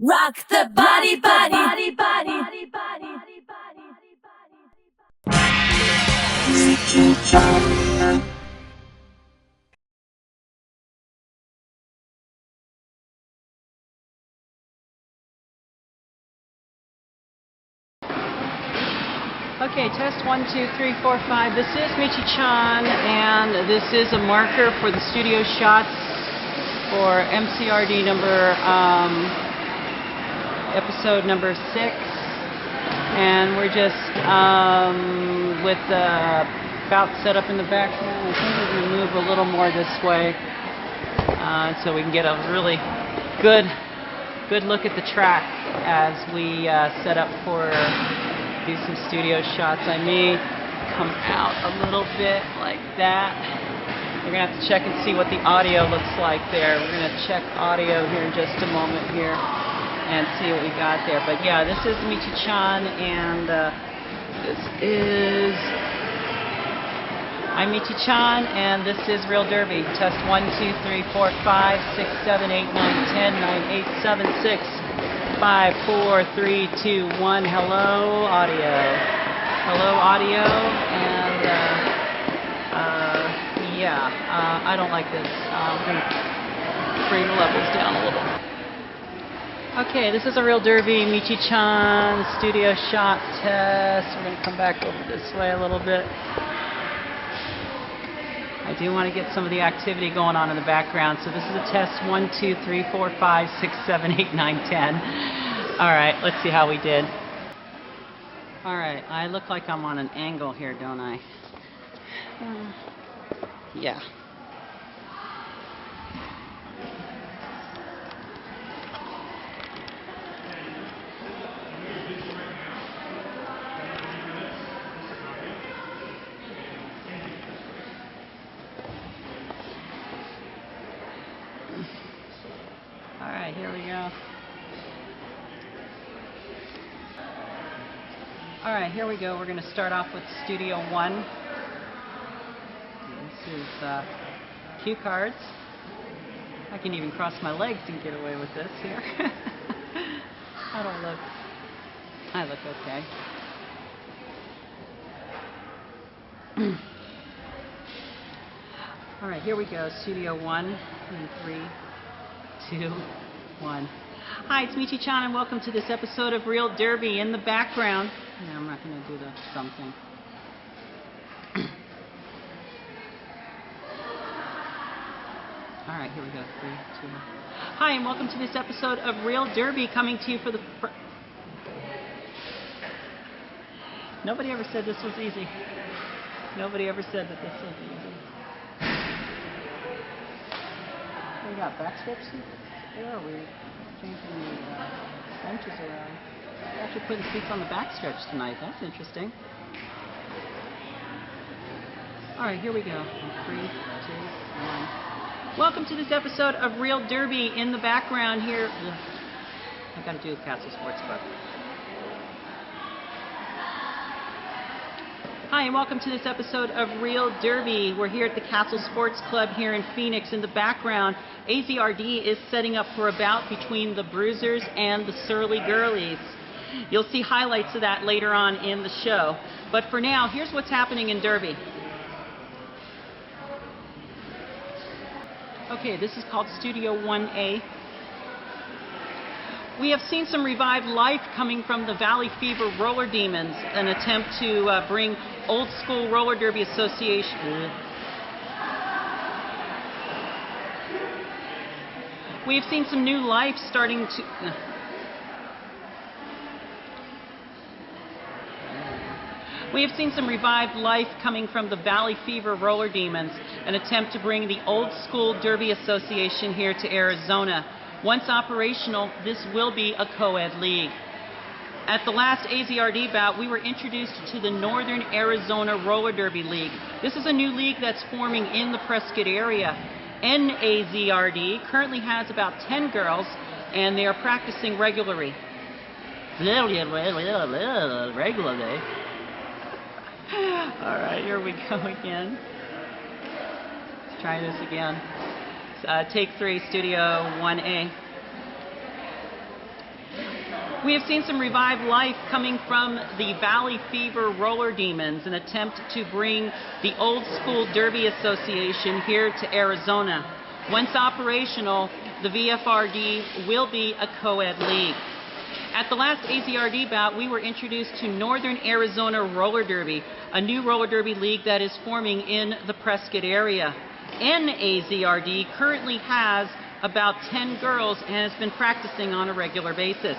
Rock the body, body, body, body, body, body, Michi-chan. Okay, test 1, 2, 3, 4, 5. This is Michi-chan, and this is a marker for the studio shots for MCRD episode number 6. And we're just with the bout set up in the background. I think we're going to move a little more this way so we can get a really good look at the track as we set up for do some studio shots. I may come out a little bit like that. We're going to have to check and see what the audio looks like there. We're going to check audio here in just a moment here and see what we got there. But yeah, this is Michi-chan, and I'm Michi-chan, and this is Real Derby. Test 1, 2, 3, 4, 5, 6, 7, 8, 9, 10, 9, 8, 7, 6, 5, 4, 3, 2, 1. Hello, audio. Hello, audio. And I don't like this. I'm going to bring the levels down a little. Okay, this is a Real Derby Michi-chan studio shot test. We're going to come back over this way a little bit. I do want to get some of the activity going on in the background. So this is a test 1, 2, 3, 4, 5, 6, 7, 8, 9, 10. All right, let's see how we did. All right, I look like I'm on an angle here, don't I? Yeah. All right, here we go. All right, here we go. We're going to start off with Studio 1. This is cue cards. I can even cross my legs and get away with this here. I look okay. All right, here we go. Studio 1 in 3, 2, 1. Hi, it's Michi-chan, and welcome to this episode of Real Derby. In the background, no, I'm not going to do the something. All right, here we go. 3, 2, 1. Hi, and welcome to this episode of Real Derby, coming to you for the... Nobody ever said this was easy. Nobody ever said that this was easy. We got backstrips here, or are we changing the benches around? We're actually putting seats on the backstretch tonight. That's interesting. All right, here we go. 3, 2, 1. Welcome to this episode of Real Derby. In the background here, I've got to do with Castle Sportsbook. Hi, and welcome to this episode of Real Derby. We're here at the Castle Sports Club here in Phoenix. In the background, AZRD is setting up for a bout between the Bruisers and the surly Gurlies. You'll see highlights of that later on in the show. But for now, here's what's happening in Derby. Okay, this is called Studio 1A. We have seen some revived life coming from the Valley Fever Roller Demons, an attempt to bring old school roller derby association. We have seen some new life starting to... We have seen some revived life coming from the Valley Fever Roller Demons, an attempt to bring the old school derby association here to Arizona. Once operational, this will be a co-ed league. At the last AZRD bout, we were introduced to the Northern Arizona Roller Derby League. This is a new league that's forming in the Prescott area. AZRD currently has about 10 girls, and they are practicing regularly. Regularly. All right, here we go again. Let's try this again. Take 3, Studio 1A. We have seen some revived life coming from the Valley Fever Roller Demons, an attempt to bring the Old School Derby Association here to Arizona. Once operational, the VFRD will be a co-ed league. At the last AZRD bout, we were introduced to Northern Arizona Roller Derby, a new roller derby league that is forming in the Prescott area. NAZRD currently has about 10 girls and has been practicing on a regular basis.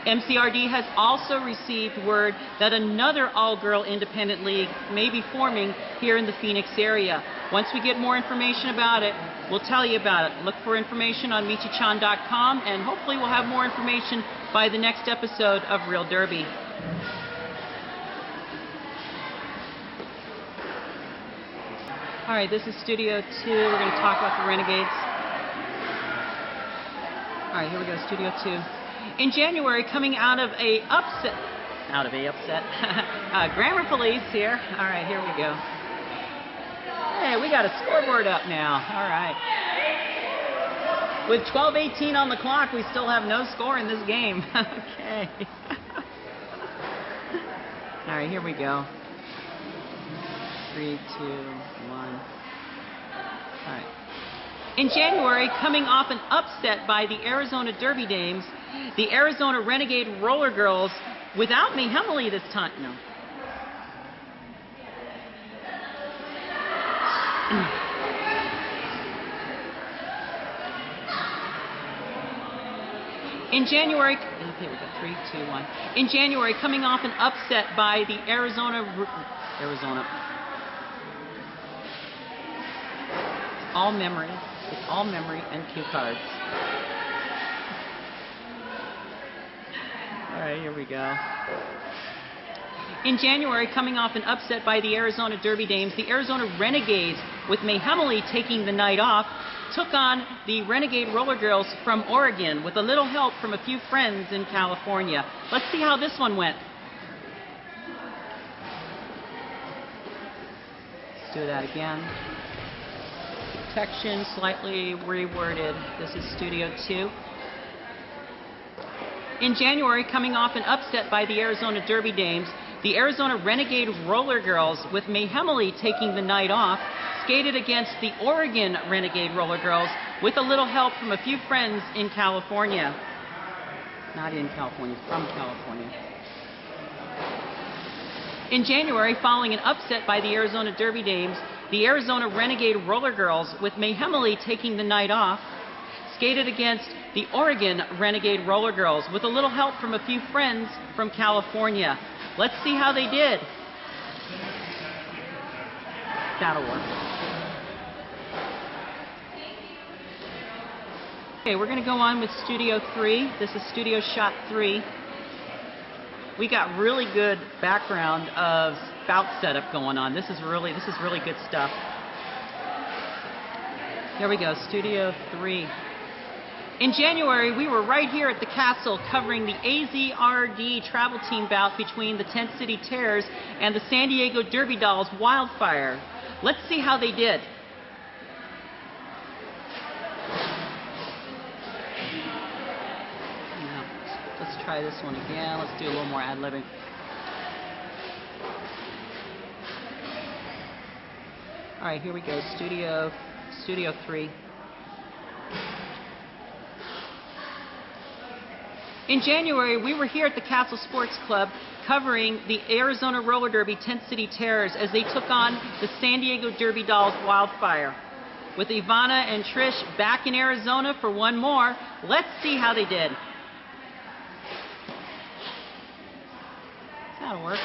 MCRD has also received word that another all-girl independent league may be forming here in the Phoenix area. Once we get more information about it, we'll tell you about it. Look for information on Michi-chan.com, and hopefully we'll have more information by the next episode of Real Derby. All right, this is Studio 2. We're going to talk about the Renegades. All right, here we go, Studio 2. In January, coming out of a upset, Grammar Police here. All right, here we go. Hey, we got a scoreboard up now. All right. With 12:18 on the clock, we still have no score in this game. Okay. All right, here we go. 3, 2, 1. All right. In January, coming off an upset by the Arizona Derby Dames, the Arizona Renegade Roller Girls, without me, Emily this time. No. In January, okay, we got 3, 2, 1. In January, coming off an upset by the Arizona. All memory. It's all memory and cue cards. All right, here we go. In January, coming off an upset by the Arizona Derby Dames, the Arizona Renegades, with Mayhemily taking the night off, took on the Renegade Roller Girls from Oregon with a little help from a few friends in California. Let's see how this one went. Let's do that again. Protection slightly reworded. This is Studio 2. In January, coming off an upset by the Arizona Derby Dames, the Arizona Renegade Roller Girls, with Mayhemily taking the night off, skated against the Oregon Renegade Roller Girls with a little help from a few friends in California. Not in California, from California. In January, following an upset by the Arizona Derby Dames, the Arizona Renegade Roller Girls, with Mayhemily taking the night off, skated against the Oregon Renegade Roller Girls with a little help from a few friends from California. Let's see how they did. That'll work. Okay, we're going to go on with Studio 3. This is Studio Shot 3. We got really good background of bout setup going on. This is really good stuff. Here we go, Studio 3. In January, we were right here at the castle covering the AZRD travel team bout between the Tent City Terrors and the San Diego Derby Dolls Wildfire. Let's see how they did. Now, let's try this one again. Let's do a little more ad-libbing. All right, here we go, Studio 3. In January, we were here at the Castle Sports Club covering the Arizona Roller Derby Tent City Terrors as they took on the San Diego Derby Dolls Wildfire. With Ivana and Trish back in Arizona for one more, let's see how they did. That'll work.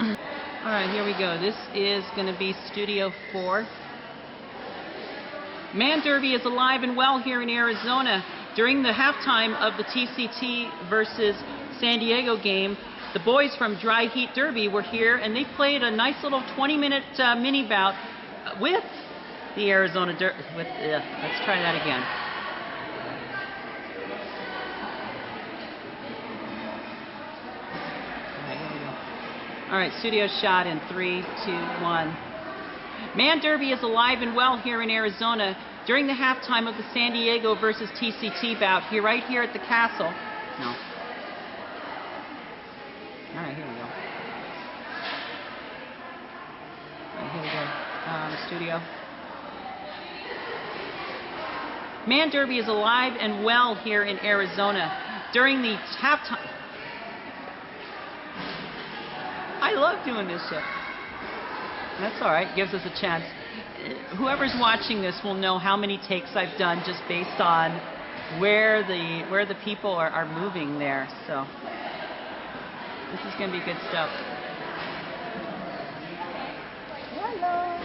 All right, here we go. This is going to be Studio 4. Man Derby is alive and well here in Arizona. During the halftime of the TCT versus San Diego game, the boys from Dry Heat Derby were here, and they played a nice little 20-minute mini bout with the Arizona Derby. Let's try that again. All right, here we go. All right, studio shot in 3, 2, 1. Man Derby is alive and well here in Arizona. during the halftime of the San Diego versus TCT bout here, right here at the castle. No. All right, here we go. All right, here we go. Studio. Man Derby is alive and well here in Arizona during the halftime. I love doing this shit. That's all right. Gives us a chance. Whoever's watching this will know how many takes I've done just based on where the people are moving there. So this is going to be good stuff. Hello.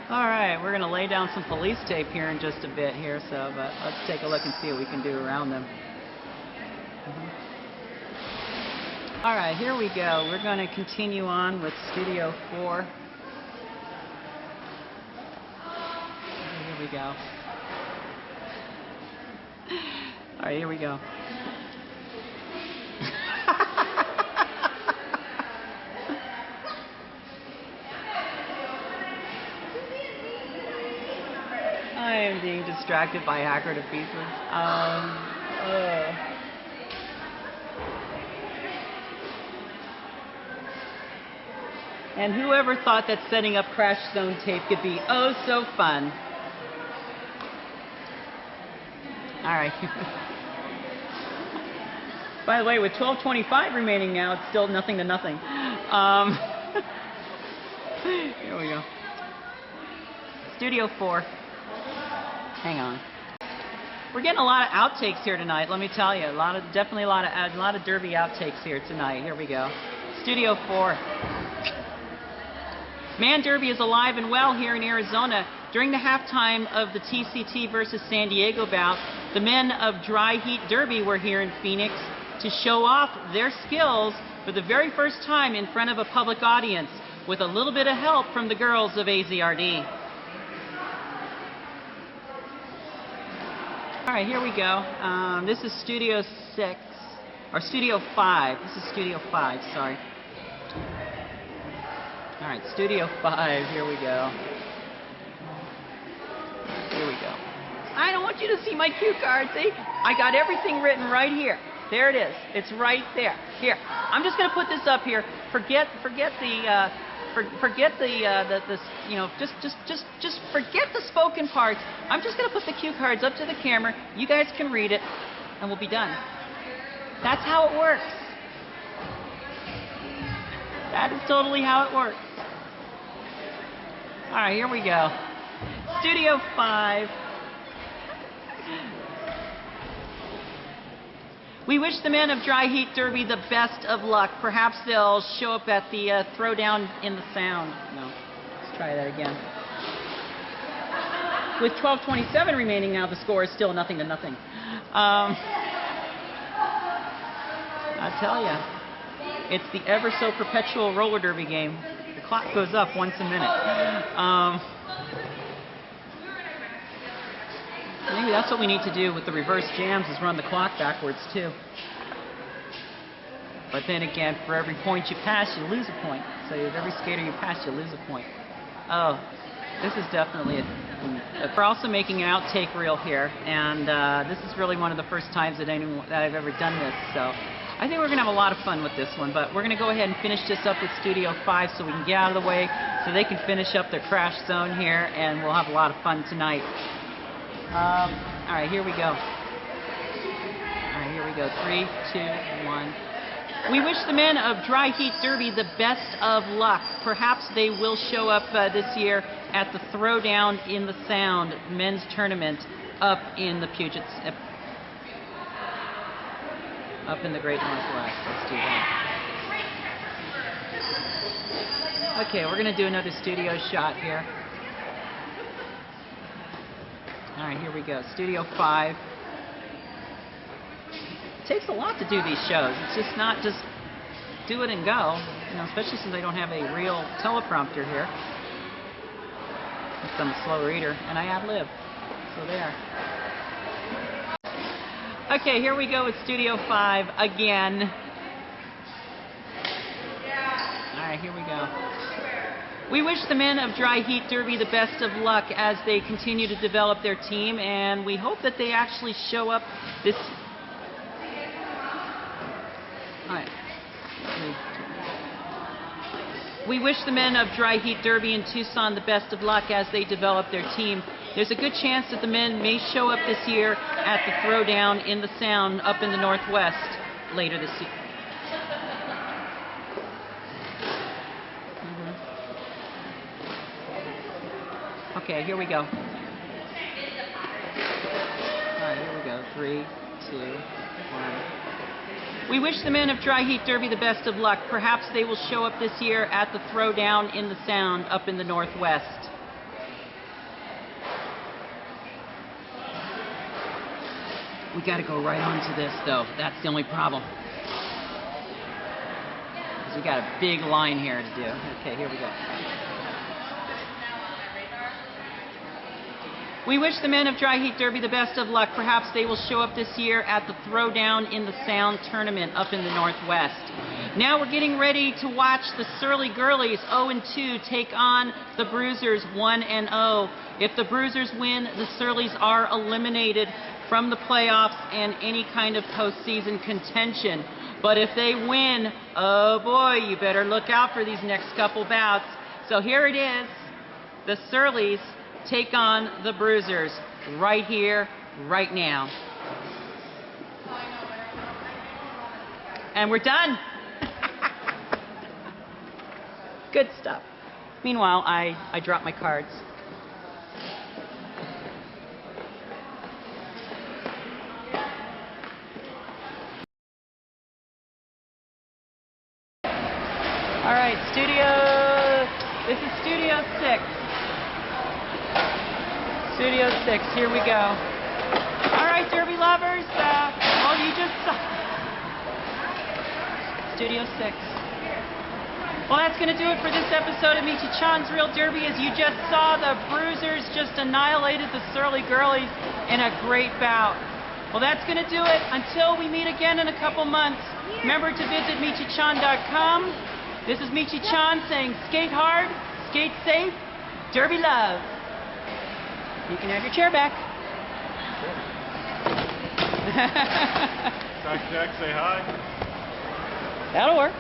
All right, we're going to lay down some police tape here in just a bit here, but let's take a look and see what we can do around them. All right, here we go. We're going to continue on with Studio 4. Here we go. All right, here we go. I am being distracted by Hacker to Pieces. And whoever thought that setting up Crash Zone tape could be oh so fun. All right. By the way, with 12:25 remaining now, it's still nothing to nothing. Here we go. Studio 4. Hang on. We're getting a lot of outtakes here tonight. Let me tell you, definitely a lot of Derby outtakes here tonight. Here we go. Studio 4. Man Derby is alive and well here in Arizona. During the halftime of the TCT versus San Diego bout, the men of Dry Heat Derby were here in Phoenix to show off their skills for the very first time in front of a public audience with a little bit of help from the girls of AZRD. All right, here we go. This is Studio 6, or Studio 5. This is Studio 5, sorry. All right, Studio 5, here we go. Here we go. I don't want you to see my cue card, see? I got everything written right here. There it is. It's right there. Here. I'm just going to put this up here. Forget the you know, just forget the spoken parts. I'm just going to put the cue cards up to the camera. You guys can read it, and we'll be done. That's how it works. That is totally how it works. All right, here we go. Studio 5. We wish the men of Dry Heat Derby the best of luck. Perhaps they'll show up at the throwdown in the sound. No, let's try that again. With 12:27 remaining now, the score is still nothing to nothing. I tell you, it's the ever so perpetual roller derby game. The clock goes up once a minute. Maybe that's what we need to do with the reverse jams, is run the clock backwards too. But then again, for every point you pass, you lose a point. So with every skater you pass, you lose a point. Oh, this is definitely we're also making an outtake reel here, and this is really one of the first times that I've ever done this. So I think we're going to have a lot of fun with this one, but we're going to go ahead and finish this up with Studio 5 so we can get out of the way so they can finish up their Crash Zone here, and we'll have a lot of fun tonight. All right, here we go. All right, here we go. 3, 2, 1. We wish the men of Dry Heat Derby the best of luck. Perhaps they will show up this year at the Throwdown in the Sound men's tournament up in the Puget, up in the Great Northwest. Let's do that. Okay, we're going to do another studio shot here. All right, here we go. Studio 5. It takes a lot to do these shows. It's just not just do it and go, you know, especially since I don't have a real teleprompter here. I'm a slow reader, and I ad-lib. So there. Okay, here we go with Studio 5 again. here we go. We wish the men of Dry Heat Derby the best of luck as they continue to develop their team, and we hope that they actually show up this... All right. We wish the men of Dry Heat Derby in Tucson the best of luck as they develop their team. There's a good chance that the men may show up this year at the Throwdown in the Sound up in the Northwest later this year. Okay, here we go. All right, here we go. 3, 2, 1. We wish the men of Dry Heat Derby the best of luck. Perhaps they will show up this year at the Throwdown in the Sound up in the Northwest. We got to go right on to this, though. That's the only problem. We got a big line here to do. Okay, here we go. We wish the men of Dry Heat Derby the best of luck. Perhaps they will show up this year at the Throwdown in the Sound tournament up in the Northwest. Now we're getting ready to watch the Surly Gurlies 0-2 take on the Bruisers 1-0. If the Bruisers win, the Surlies are eliminated from the playoffs and any kind of postseason contention. But if they win, oh boy, you better look out for these next couple bouts. So here it is, the Surlies take on the Bruisers right here, right now. And we're done. Good stuff. Meanwhile, I dropped my cards. All right, this is Studio 6. Studio 6, here we go. All right, Derby lovers, well, you just saw... Studio 6. Well, that's going to do it for this episode of Michi-chan's Real Derby. As you just saw, the Bruisers just annihilated the Surly Gurlies in a great bout. Well, that's going to do it. Until we meet again in a couple months, remember to visit Michichan.com. This is Michi-chan saying skate hard, skate safe, Derby love. You can have your chair back. Jack, say hi. That'll work.